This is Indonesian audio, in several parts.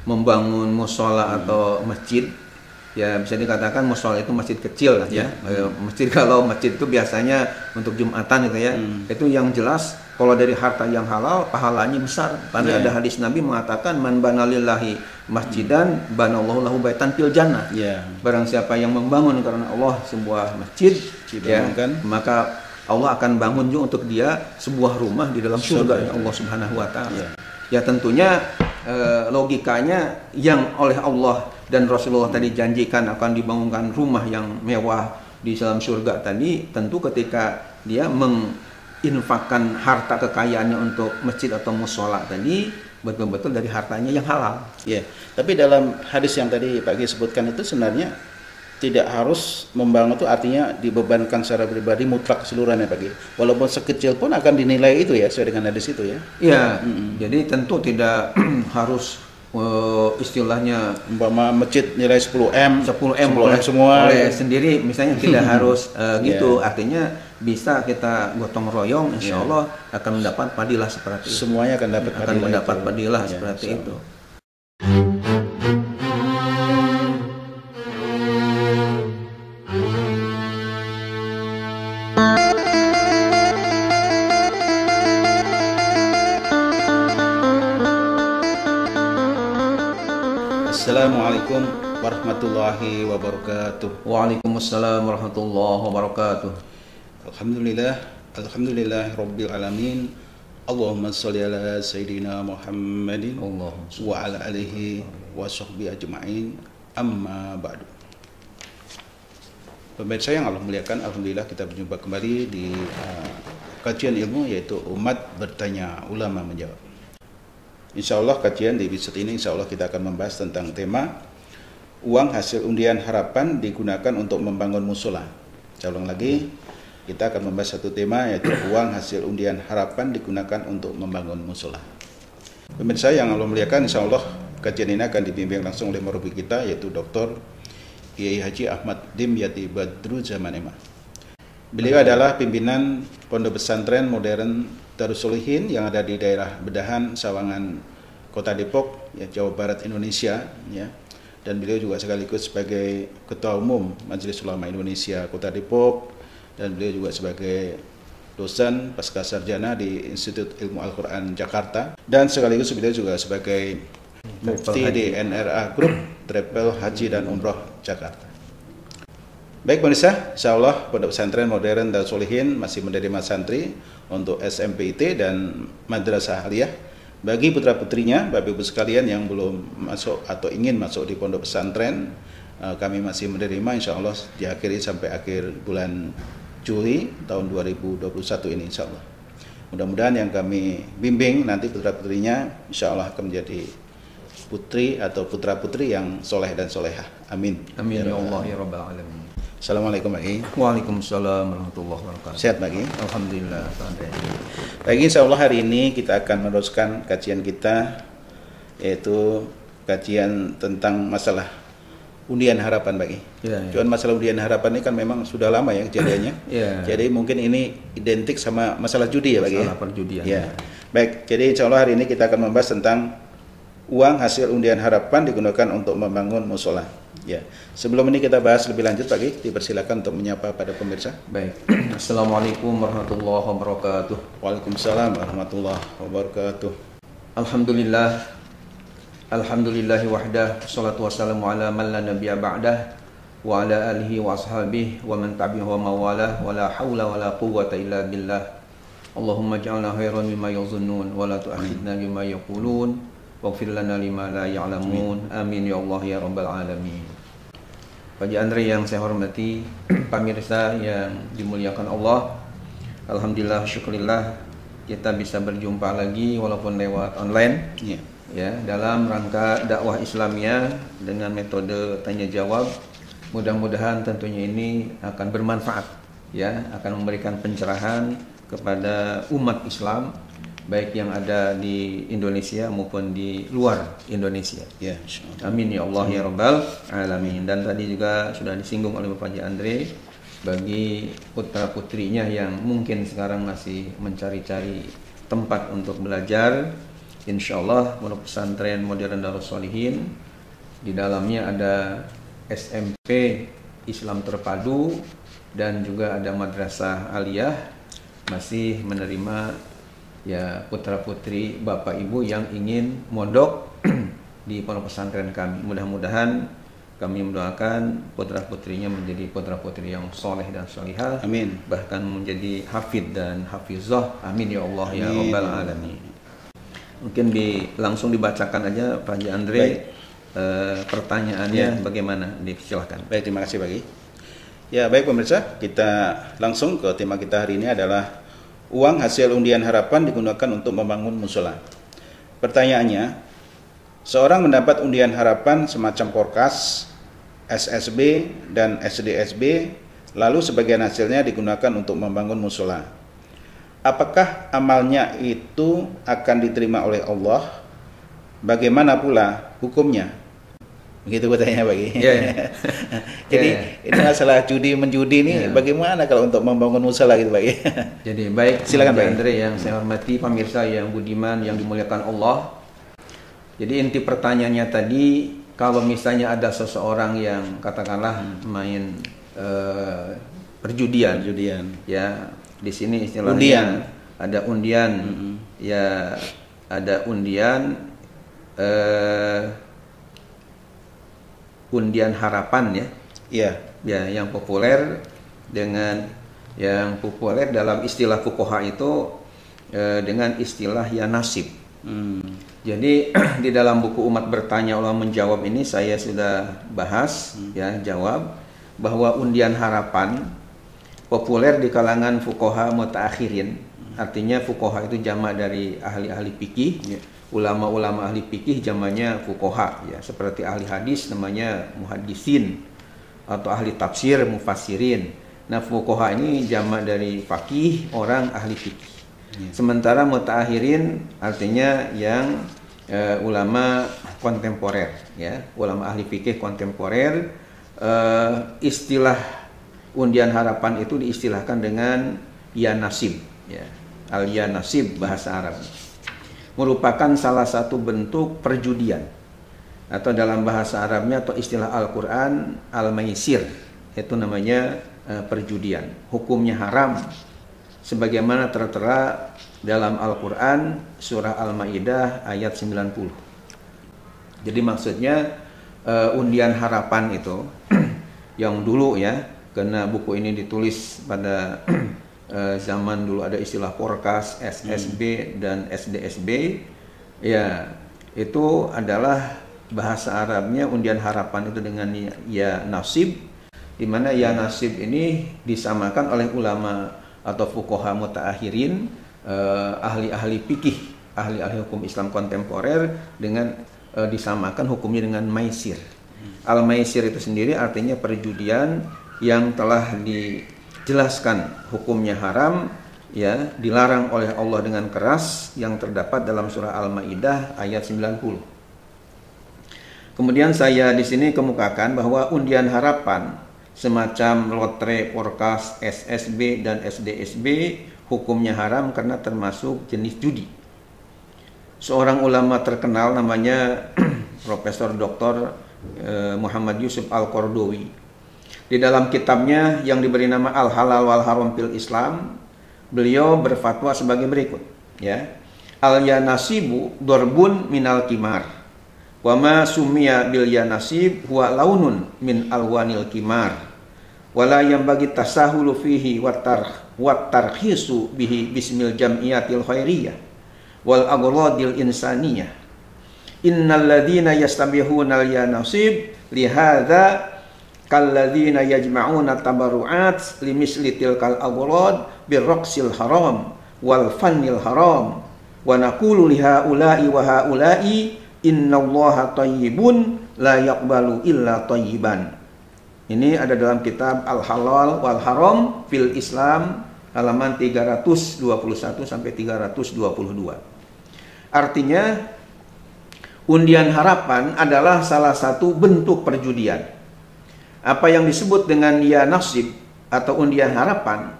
membangun musola atau masjid, ya bisa dikatakan musola itu masjid kecil lah ya. Masjid, kalau masjid itu biasanya untuk Jumatan gitu ya. Itu yang jelas kalau dari harta yang halal pahalanya besar. Karena ada hadis Nabi mengatakan man banalillahi masjidan banallahu lahu baitan fil jannah. Barang siapa yang membangun karena Allah sebuah masjid, ya, maka Allah akan bangun juga untuk dia sebuah rumah di dalam surga Allah Subhanahu wa taala. Ya tentunya logikanya yang oleh Allah dan Rasulullah tadi janjikan akan dibangunkan rumah yang mewah di dalam surga tadi, tentu ketika dia menginfakkan harta kekayaannya untuk masjid atau musola tadi betul-betul dari hartanya yang halal. Tapi dalam hadis yang tadi Pak Gi sebutkan itu sebenarnya tidak harus membangun itu artinya dibebankan secara pribadi mutlak keseluruhan ya Pak Gi. Walaupun sekecil pun akan dinilai itu ya sesuai dengan hadis itu ya. Jadi tentu tidak harus istilahnya umpama masjid nilai 10M semua oleh sendiri misalnya tidak harus gitu. Artinya bisa kita gotong royong, insya Allah akan mendapat padilah seperti itu. Semuanya akan mendapat padilah seperti itu. Assalamualaikum warahmatullahi wabarakatuh. Waalaikumsalam warahmatullahi wabarakatuh. Alhamdulillah rabbil alamin. Allahumma sholli ala sayyidina Muhammadin wa ala alihi wa sahbihi ajma'in. Amma ba'du. Pemirsa yang Allah muliakan, alhamdulillah kita berjumpa kembali di kajian ilmu yaitu umat bertanya, ulama menjawab. Insya Allah kajian di episode ini insya Allah kita akan membahas tentang tema uang hasil undian harapan digunakan untuk membangun musola. Saya ulang lagi, kita akan membahas satu tema yaitu uang hasil undian harapan digunakan untuk membangun musola. Pemirsa yang Allah muliakan, insya Allah kajian ini akan dibimbing langsung oleh murabi kita yaitu Dr. Kiai Haji Ahmad Dimyati Badruzzaman. Beliau adalah pimpinan Pondok Pesantren Modern Darus Sholihin yang ada di daerah Bedahan, Sawangan, Kota Depok, ya, Jawa Barat, Indonesia, ya. Dan beliau juga sekaligus sebagai Ketua Umum Majelis Ulama Indonesia Kota Depok, dan beliau juga sebagai dosen pasca sarjana di Institut Ilmu Al-Quran Jakarta, dan sekaligus beliau juga sebagai Mufti di NRA Group Travel Haji dan Umroh Jakarta. Baik pemirsa, insya Allah Pondok Pesantren Modern Darus Sholihin masih menerima santri untuk SMPIT dan Madrasah Aliyah. Bagi putra-putrinya, Bapak Ibu sekalian yang belum masuk atau ingin masuk di Pondok Pesantren, kami masih menerima insya Allah diakhiri sampai akhir bulan Juli tahun 2021 ini insya Allah. Mudah-mudahan yang kami bimbing nanti putra-putrinya insya Allah akan menjadi putri atau putra-putri yang soleh dan solehah. Amin. Amin ya Allah ya Rabbal Alamin. Assalamualaikum Pak Gi. Waalaikumsalam warahmatullahi wabarakatuh. Sehat Pak Gi? Alhamdulillah. Pak Gi, insya Allah hari ini kita akan meneruskan kajian kita, yaitu kajian tentang masalah undian harapan Pak Gi. Cuman masalah undian harapan ini kan memang sudah lama ya kejadiannya. Jadi mungkin ini identik sama masalah judi ya Pak Gi. Masalah perjudian. Baik, jadi insya Allah hari ini kita akan membahas tentang uang hasil undian harapan digunakan untuk membangun musola. Sebelum ini kita bahas lebih lanjut Pak Gi, dipersilakan untuk menyapa pada pemirsa. Baik. Assalamualaikum warahmatullahi wabarakatuh. Waalaikumsalam warahmatullahi wabarakatuh. Alhamdulillah. Alhamdulillahi wahdah. Wassalatu wassalamu ala man la nabiyya ba'dah wa ala alihi wa ashabihi wa man tabi'ahu wa mawalah wa la hawla wa la quwwata illa billah. Allahumma ja'alna khairan mimma yazunnun wa la tu'akhidna bima yaqulun waghfir lana lima la ya'lamun. Amin ya Allah ya rabbal alamin. Pak Andre yang saya hormati, pemirsa yang dimuliakan Allah, alhamdulillah syukurillah kita bisa berjumpa lagi walaupun lewat online ya dalam rangka dakwah Islamiyah dengan metode tanya jawab. Mudah-mudahan tentunya ini akan bermanfaat ya, akan memberikan pencerahan kepada umat Islam baik yang ada di Indonesia maupun di luar Indonesia. Amin ya Allah ya Rabbal Alamin. Dan tadi juga sudah disinggung oleh Bapak Andre, bagi putra-putrinya yang mungkin sekarang masih mencari-cari tempat untuk belajar, Insyaallah Pondok Pesantren Modern Darus Sholihin di dalamnya ada SMP Islam Terpadu dan juga ada Madrasah Aliyah, masih menerima ya putra-putri Bapak Ibu yang ingin mondok di pondok pesantren kami. Mudah-mudahan kami mendoakan putra-putrinya menjadi putra-putri yang soleh dan solihah. Amin. Bahkan menjadi hafid dan hafizah. Amin ya Allah ya Rabbal Alamin. Mungkin langsung dibacakan aja Pak Haji Andre. Pertanyaannya bagaimana? Silakan. Baik, terima kasih Pak Haji. Ya, baik pemirsa, kita langsung ke tema kita hari ini adalah uang hasil undian harapan digunakan untuk membangun musola. Pertanyaannya, seorang mendapat undian harapan semacam Porkas, SSB, dan SDSB, lalu sebagian hasilnya digunakan untuk membangun musola. Apakah amalnya itu akan diterima oleh Allah? Bagaimana pula hukumnya? Begitu bertanya Pak. Yeah. Jadi ini masalah judi-menjudi ini bagaimana kalau untuk membangun musola gitu Pak? Jadi baik, silakan Pak Andre yang saya hormati, pemirsa yang budiman yang dimuliakan Allah. Jadi inti pertanyaannya tadi, kalau misalnya ada seseorang yang katakanlah main perjudian, ya di sini istilahnya ada undian, ya ada undian undian harapan ya. Iya. Ya, yang populer dalam istilah fuqaha itu dengan istilah ya nasib. Jadi di dalam buku Umat Bertanya Ulama Menjawab ini saya sudah bahas ya, jawab bahwa undian harapan populer di kalangan fuqaha mutaakhirin. Artinya fuqaha itu jamak dari ahli-ahli fikih. Ulama-ulama ahli fikih jamannya fuqaha ya, seperti ahli hadis namanya muhaddisin atau ahli tafsir mufassirin. Nah, fuqaha ini jamak dari faqih, orang ahli fikih. Sementara mutaakhirin artinya yang ulama kontemporer ya, ulama ahli fikih kontemporer. Istilah undian harapan itu diistilahkan dengan ya nasib ya, al ya nasib bahasa Arab. Merupakan salah satu bentuk perjudian atau dalam bahasa Arabnya atau istilah Al-Quran al-maisir, itu namanya perjudian. Hukumnya haram sebagaimana tertera dalam Al-Quran surah Al-Maidah ayat 90. Jadi maksudnya undian harapan itu yang dulu ya, karena buku ini ditulis pada zaman dulu ada istilah Porkas, SSB dan SDSB. Ya, itu adalah bahasa Arabnya undian harapan itu dengan ya nasib, di mana ya nasib ini disamakan oleh ulama atau fuqaha mutaakhirin, ahli-ahli fikih, ahli-ahli hukum Islam kontemporer dengan disamakan hukumnya dengan maisir. Al-maisir itu sendiri artinya perjudian yang telah dijelaskan hukumnya haram ya, dilarang oleh Allah dengan keras yang terdapat dalam surah Al-Maidah ayat 90. Kemudian saya di sini kemukakan bahwa undian harapan semacam lotre, Porkas, SSB dan SDSB hukumnya haram karena termasuk jenis judi. Seorang ulama terkenal namanya Profesor Dr. Muhammad Yusuf Al-Qardawi. Di dalam kitabnya yang diberi nama Al-Halal wal Haram fil Islam, beliau berfatwa sebagai berikut, ya. Al-yanasibu darbun minal kimar. Wa ma summiya bil yanasib huwa launun min alwanil kimar. Wala yanbaghi tasahulu fihi wa tarhisu bihi bismil jam'iyatil khairiyah wal agradil insaniyah. Innal ladzina yastabihuna al-yanasib lihadza kalladzina yajma'una tabarru'at limisli tilkal aghrad birraqsil haram wal fannil haram wa naqulu lihaula'i wa haula'i innallaha thayyibun la yaqbalu illa thayyiban. Ini ada dalam kitab Al-Halal wal Haram fil Islam halaman 321 sampai 322. Artinya undian harapan adalah salah satu bentuk perjudian. Apa yang disebut dengan ya nasib atau undian harapan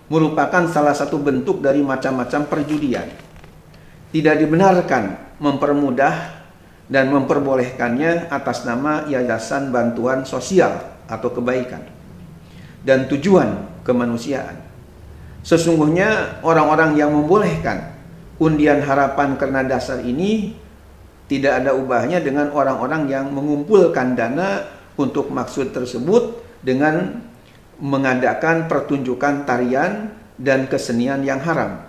merupakan salah satu bentuk dari macam-macam perjudian. tidak dibenarkan mempermudah dan memperbolehkannya atas nama yayasan bantuan sosial atau kebaikan dan tujuan kemanusiaan. Sesungguhnya orang-orang yang membolehkan undian harapan karena dasar ini tidak ada ubahnya dengan orang-orang yang mengumpulkan dana untuk maksud tersebut dengan mengadakan pertunjukan tarian dan kesenian yang haram.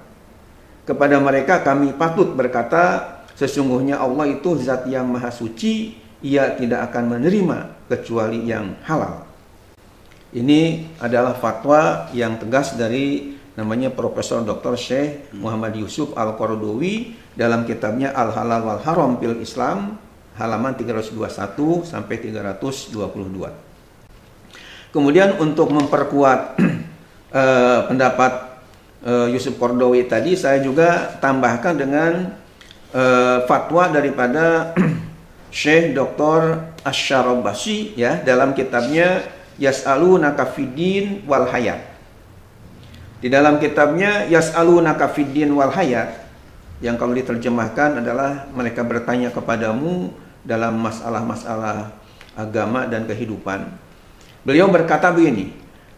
Kepada mereka kami patut berkata, sesungguhnya Allah itu zat yang maha suci, ia tidak akan menerima kecuali yang halal. Ini adalah fatwa yang tegas dari namanya Profesor Dr. Syekh Muhammad Yusuf Al-Qaradawi dalam kitabnya Al-Halal wal Haram fil Islam, halaman 321 sampai 322. Kemudian untuk memperkuat pendapat Yusuf Qaradawi tadi, saya juga tambahkan dengan fatwa daripada Syekh Dr. Asy-Syarabasi ya dalam kitabnya Yas'alunaka Fiddin wal Hayat. Di dalam kitabnya Yas'alunaka Fiddin wal Hayat, yang kalau diterjemahkan adalah mereka bertanya kepadamu dalam masalah-masalah agama dan kehidupan. Beliau berkata begini,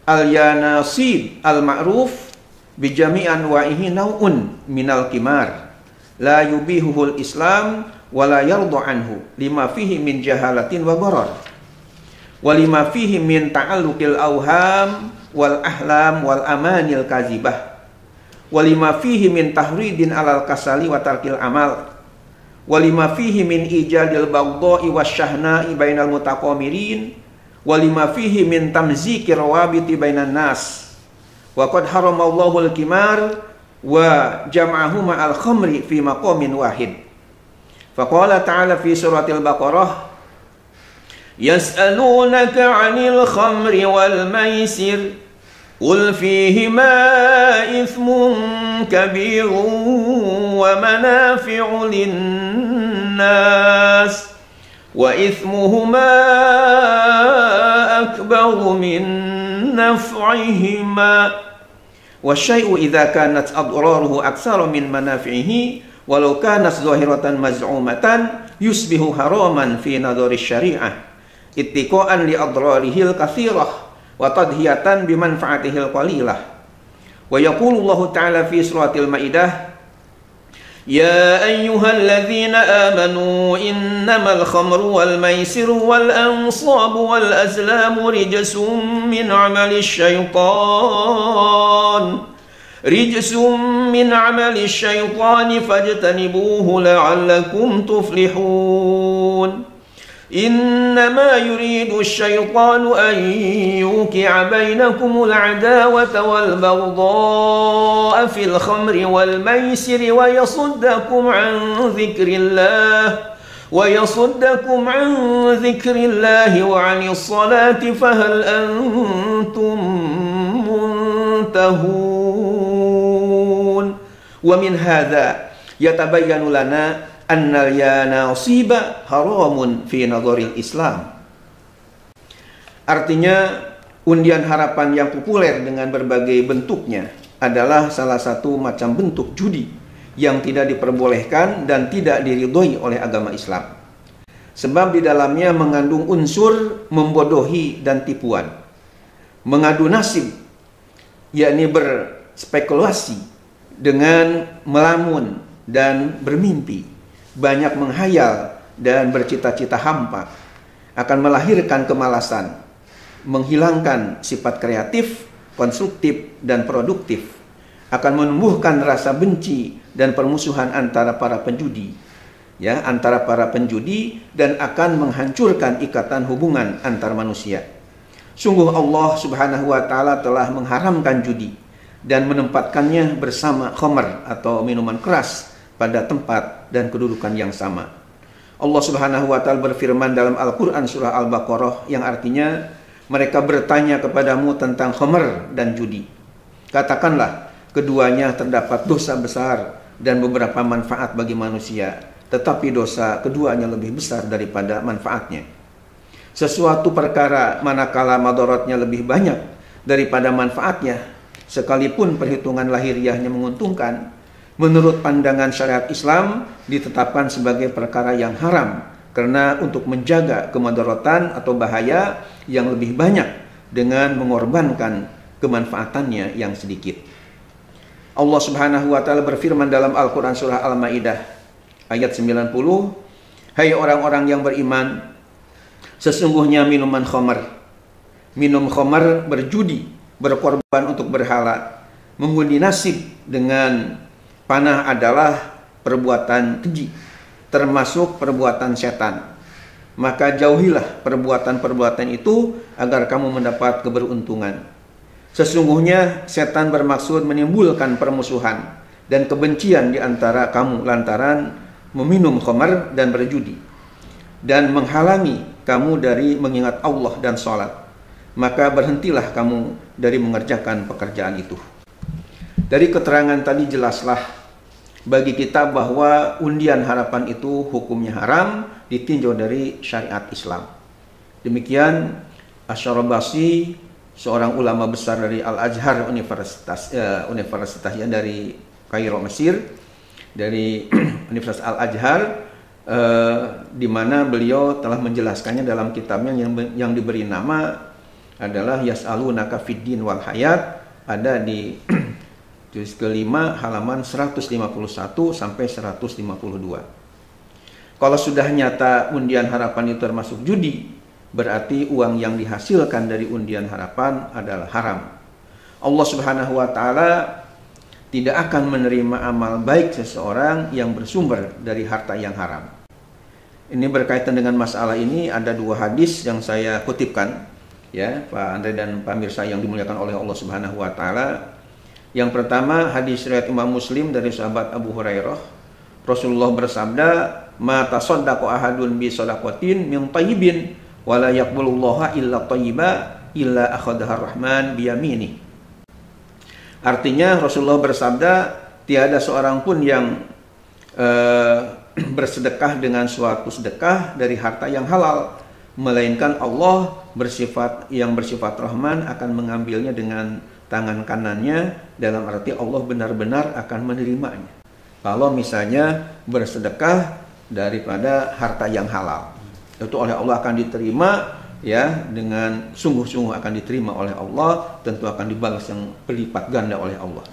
al-yanasib al-ma'ruf bijami'an wa'ihi naw'un minal kimar la yubihuhul Islam wa la yardu anhu lima fihi min jahalatin wa gharar wa lima fihi min ta'alluqil awham wal ahlam wal amanil kazibah wa lima fihi min tahridin alal kasali wa tarkil amal wa lima fihi min ijadil baghdha'i wasyahna'i bainal mutaqamirin wa lima fihi min tamziki rawabiti bainan nas wa qad haramallahu al-kimar wa jam'ahuma al-khamri fi maqamin wahid. Faqala ta'ala fi suratil Baqarah, yas'alunaka 'anil khamri wal maisir qul fihima ithmun kabirun wa manafi'u lin-nas wa ithmuhuma akbaru min naf'ihima wa syai'u idza kanat adraruhu aktsara min manafi'ihi walau kanat zahiratan maz'umatan yusbihu haraman fi nadhari syari'ah ittiqa'an li adrarihil katsirah wa tadhiyatan bi manfaatihil qalilah. Wa yaqulu Allah ta'ala fi suratil Maidah, ya ayyuhalladzina amanu innamal khamru wal maisiru wal ansabu wal azlamu rijsum min 'amali syaitani fajtanibuhu la'allakum tuflihun. Innama yuridu asy-syaitanu an yuqi'a bainakumul 'adawata wal baghdha'a fil khamri wal maisiri wa yasuddakum 'an dzikrillahi wa 'anis salati fahal antum muntahun. Wa min hadza yatabayyanu lana annal yanasiba haramun fi nadharil Islam. Artinya undian harapan yang populer dengan berbagai bentuknya adalah salah satu macam bentuk judi yang tidak diperbolehkan dan tidak diridhoi oleh agama Islam. Sebab di dalamnya mengandung unsur membodohi dan tipuan, mengadu nasib, yakni berspekulasi dengan melamun dan bermimpi, banyak menghayal dan bercita-cita hampa, akan melahirkan kemalasan, menghilangkan sifat kreatif, konstruktif, dan produktif, akan menumbuhkan rasa benci dan permusuhan antara para penjudi, dan akan menghancurkan ikatan hubungan antar manusia. Sungguh Allah Subhanahu wa Ta'ala telah mengharamkan judi dan menempatkannya bersama khamr atau minuman keras pada tempat dan kedudukan yang sama. Allah Subhanahu wa Ta'ala berfirman dalam Al-Quran surah Al-Baqarah yang artinya, mereka bertanya kepadamu tentang khamr dan judi. Katakanlah, keduanya terdapat dosa besar dan beberapa manfaat bagi manusia, tetapi dosa keduanya lebih besar daripada manfaatnya. Sesuatu perkara manakala madaratnya lebih banyak daripada manfaatnya, sekalipun perhitungan lahiriahnya menguntungkan, menurut pandangan syariat Islam ditetapkan sebagai perkara yang haram karena untuk menjaga kemudaratan atau bahaya yang lebih banyak dengan mengorbankan kemanfaatannya yang sedikit. Allah Subhanahu wa taala berfirman dalam Al-Qur'an surah Al-Maidah ayat 90, "Hai orang-orang yang beriman, sesungguhnya minuman khamar, minum khamar, berjudi, berkorban untuk berhala, mengundi nasib dengan panah adalah perbuatan keji, termasuk perbuatan setan. Maka jauhilah perbuatan-perbuatan itu agar kamu mendapat keberuntungan. Sesungguhnya setan bermaksud menimbulkan permusuhan dan kebencian di antara kamu lantaran meminum khamar dan berjudi, dan menghalangi kamu dari mengingat Allah dan sholat. Maka berhentilah kamu dari mengerjakan pekerjaan itu." Dari keterangan tadi jelaslah bagi kita bahwa undian harapan itu hukumnya haram, ditinjau dari syariat Islam. Demikian Asy-Syarabasi, seorang ulama besar dari Al-Azhar universitasnya dari Kairo, Mesir, dari Universitas Al-Azhar, di mana beliau telah menjelaskannya dalam kitabnya yang diberi nama adalah Yas'alunaka Fiddin wal Hayat, ada di juz kelima halaman 151 sampai 152. Kalau sudah nyata undian harapan itu termasuk judi, berarti uang yang dihasilkan dari undian harapan adalah haram. Allah Subhanahu wa taala tidak akan menerima amal baik seseorang yang bersumber dari harta yang haram. Ini berkaitan dengan masalah ini ada dua hadis yang saya kutipkan, ya Pak Andre dan Pak Mirsa yang dimuliakan oleh Allah Subhanahu wa taala. Yang pertama hadis riwayat Imam Muslim dari sahabat Abu Hurairah, Rasulullah bersabda, "Ma tasaddaqu ahadun bi shadaqatin min thayyibin wa la yaqbalullaha illa thayyiba illa akhadhaha rahman bi yamini." Artinya Rasulullah bersabda, tiada seorang pun yang bersedekah dengan suatu sedekah dari harta yang halal, melainkan Allah bersifat Rahman akan mengambilnya dengan tangan kanannya, dalam arti Allah benar-benar akan menerimanya. Kalau misalnya bersedekah daripada harta yang halal, itu oleh Allah akan diterima, ya, dengan sungguh-sungguh akan diterima oleh Allah, tentu akan dibalas yang berlipat ganda oleh Allah.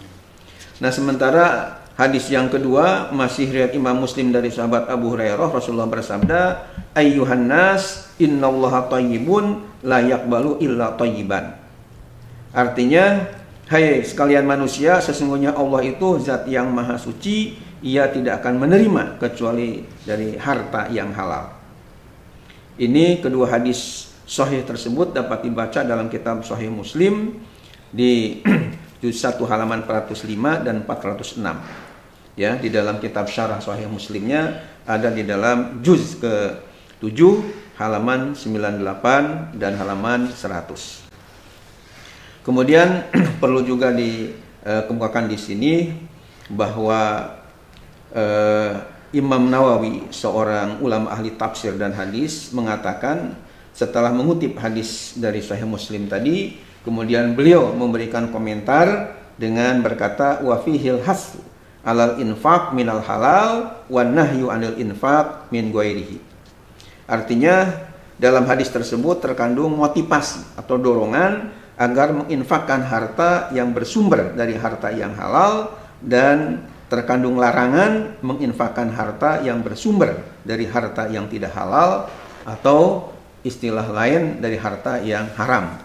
Nah, sementara hadis yang kedua masih riwayat Imam Muslim dari sahabat Abu Hurairah, Rasulullah bersabda, "Ayyuhan nas, innallaha thayyibun la yaqbalu illa thayyiban." Artinya, hai sekalian manusia, sesungguhnya Allah itu zat yang maha suci, ia tidak akan menerima kecuali dari harta yang halal. Ini kedua hadis sahih tersebut dapat dibaca dalam kitab Sahih Muslim di juz 1 halaman 405 dan 406. Ya, di dalam kitab Syarah Sahih Muslimnya ada di dalam juz ke-7 halaman 98 dan halaman 100. Kemudian perlu juga dikemukakan di sini bahwa Imam Nawawi, seorang ulama ahli tafsir dan hadis, mengatakan setelah mengutip hadis dari Sahih Muslim tadi, kemudian beliau memberikan komentar dengan berkata, "Wa fihil hasu alal infaq minal halal wan nahyu anil infaq min ghairihi." Artinya dalam hadis tersebut terkandung motivasi atau dorongan agar menginfakkan harta yang bersumber dari harta yang halal, dan terkandung larangan menginfakkan harta yang bersumber dari harta yang tidak halal, atau istilah lain dari harta yang haram.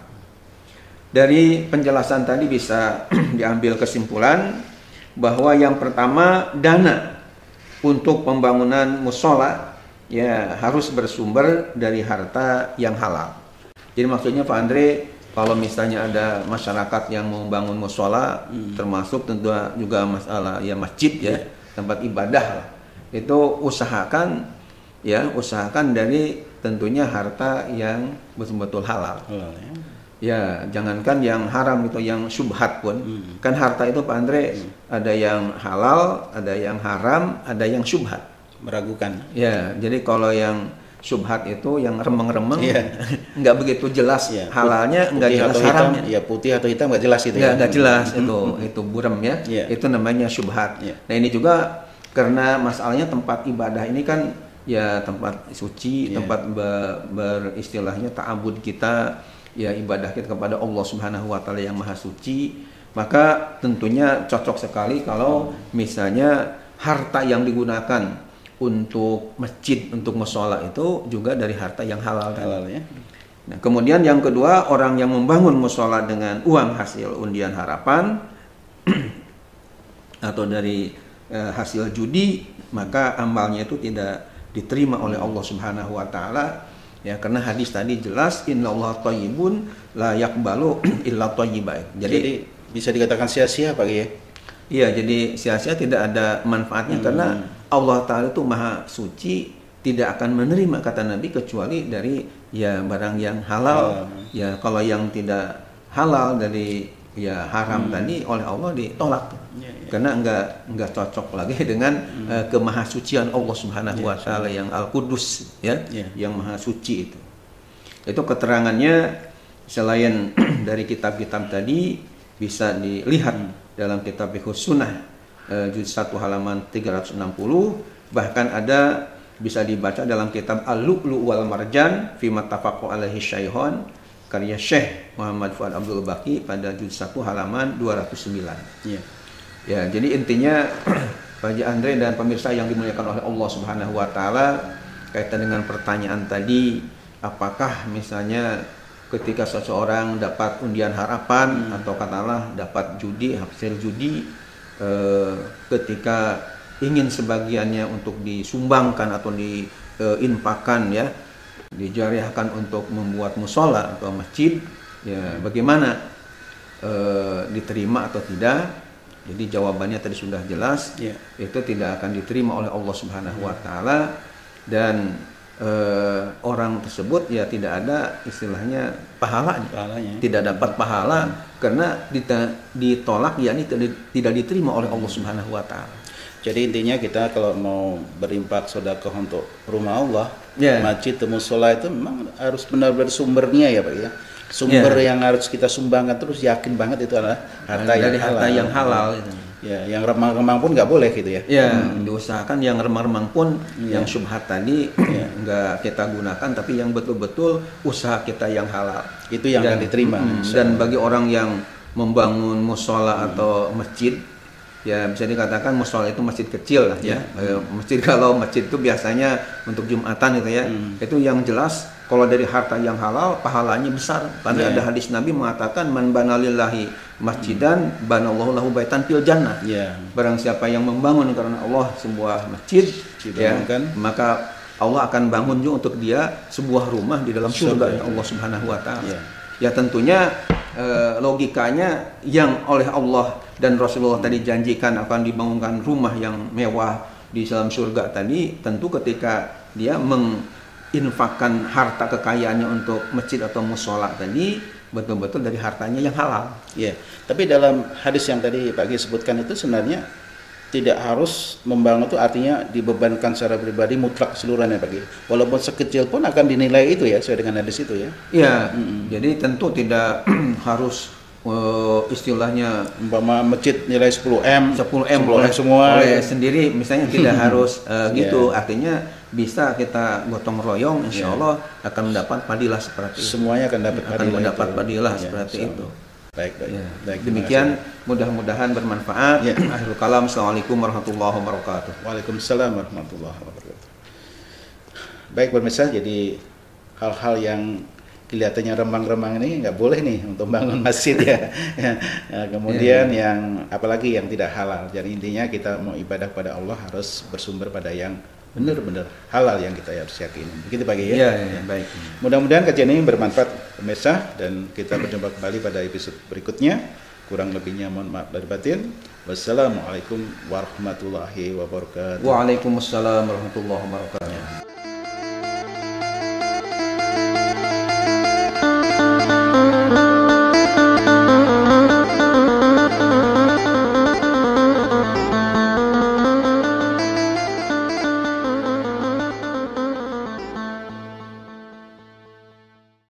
Dari penjelasan tadi bisa diambil kesimpulan bahwa yang pertama, dana untuk pembangunan mushola ya harus bersumber dari harta yang halal. Jadi maksudnya Pak Andre, kalau misalnya ada masyarakat yang mau membangun mushola, termasuk tentu juga masalah ya masjid ya, tempat ibadah lah, itu usahakan dari tentunya harta yang betul-betul halal. Ya, jangankan yang haram itu, yang syubhat pun. Kan harta itu Pak Andre ada yang halal, ada yang haram, ada yang syubhat. Meragukan. Ya, jadi kalau yang syubhat itu yang remeng-remeng, nggak begitu jelas halalnya, nggak jelas hitam, haramnya. ya putih atau hitam nggak jelas itu ya. Nggak jelas itu buram ya. Itu namanya syubhat. Nah ini juga karena masalahnya tempat ibadah ini kan ya tempat suci, tempat beristilahnya ta'abud kita, ya ibadah kita kepada Allah Subhanahu wa taala yang maha suci. Maka tentunya cocok sekali kalau misalnya harta yang digunakan untuk masjid, untuk mushola itu juga dari harta yang halal. Ya. Nah, kemudian yang kedua, orang yang membangun mushola dengan uang hasil undian harapan atau dari hasil judi, maka amalnya itu tidak diterima oleh Allah Subhanahu wa taala. Ya, karena hadis tadi jelas innallaha thayyibun la yaqbalu illa thayyiban. Jadi bisa dikatakan sia-sia Pak ya? Iya, jadi sia-sia, tidak ada manfaatnya karena Allah Ta'ala itu maha suci, tidak akan menerima kata Nabi kecuali dari ya barang yang halal. Ya kalau yang tidak halal dari ya haram tadi oleh Allah ditolak. Karena enggak cocok lagi dengan kemahasucian Allah Subhanahu wa taala yang Al-Qudus ya, yang maha suci itu. Itu keterangannya selain dari kitab-kitab tadi bisa dilihat dalam kitab Fiqhus Sunnah juz 1 halaman 360, bahkan ada bisa dibaca dalam kitab Al-Lu'lu' wal Marjan fi mattafaqu alaihi syaihon karya Syekh Muhammad Fuad Abdul Baqi pada juz 1 halaman 209. Ya, jadi intinya Pak Haji Andre dan pemirsa yang dimuliakan oleh Allah Subhanahu wa taala, kaitan dengan pertanyaan tadi, apakah misalnya ketika seseorang dapat undian harapan atau katakanlah dapat judi, hasil judi, ketika ingin sebagiannya untuk disumbangkan atau diinfakkan ya, dijariahkan untuk membuat musola atau masjid, ya bagaimana diterima atau tidak? Jadi jawabannya tadi sudah jelas, itu tidak akan diterima oleh Allah Subhanahu wa taala, dan orang tersebut ya tidak ada istilahnya pahalanya. Tidak dapat pahala karena ditolak, yakni tidak diterima oleh Allah Subhanahu wa taala. Jadi intinya kita kalau mau berimpak sedekah untuk rumah Allah, masjid, mushola itu memang harus benar-benar sumbernya ya Pak ya. Sumber yang harus kita sumbangkan terus, yakin banget itu adalah harta yang halal. Ya, yang remang-remang pun nggak boleh gitu ya. Ya, diusahakan yang remang-remang pun, yang syubhat tadi nggak kita gunakan, tapi yang betul-betul usaha kita yang halal. Itu yang akan diterima. Dan bagi orang yang membangun mushola atau masjid, ya bisa dikatakan mushola itu masjid kecil lah ya. Masjid, kalau masjid itu biasanya untuk Jumatan gitu ya. Itu yang jelas kalau dari harta yang halal pahalanya besar. Karena ada hadis Nabi mengatakan man banalillahi masjidan banallahu lahu baitan fil jannah. Barang siapa yang membangun karena Allah sebuah masjid, maka Allah akan bangun juga untuk dia sebuah rumah di dalam surga Allah Subhanahu wa taala. Ya tentunya logikanya yang oleh Allah dan Rasulullah tadi janjikan akan dibangunkan rumah yang mewah di dalam surga tadi, tentu ketika dia menginfakkan harta kekayaannya untuk masjid atau mushola tadi, betul-betul dari hartanya yang halal. Tapi dalam hadis yang tadi Pak Gi sebutkan itu sebenarnya tidak harus membangun itu artinya dibebankan secara pribadi mutlak seluruhnya Pak Gi. Walaupun sekecil pun akan dinilai itu ya, sesuai dengan hadis itu ya. Jadi tentu tidak harus istilahnya umpama masjid nilai 10M semua oleh sendiri misalnya, tidak harus gitu. Artinya bisa kita gotong royong, insya Allah akan mendapat padilah seperti itu. Semuanya akan mendapat padilah seperti itu. Baik. Demikian, mudah-mudahan bermanfaat. Akhirul kalam, assalamualaikum warahmatullahi wabarakatuh. Waalaikumsalam warahmatullahi wabarakatuh. Baik pemirsa, jadi hal-hal yang kelihatannya remang-remang ini nggak boleh nih untuk bangun masjid ya. Kemudian yang apalagi yang tidak halal. Jadi intinya kita mau ibadah pada Allah harus bersumber pada yang benar-benar halal yang kita harus yakini. Begitu Pak Kiai ya? Baik. Mudah-mudahan kajian ini bermanfaat pemirsa, dan kita berjumpa kembali pada episode berikutnya. Kurang lebihnya mohon maaf lahir batin. Wassalamualaikum warahmatullahi wabarakatuh. Waalaikumsalam warahmatullahi wabarakatuh.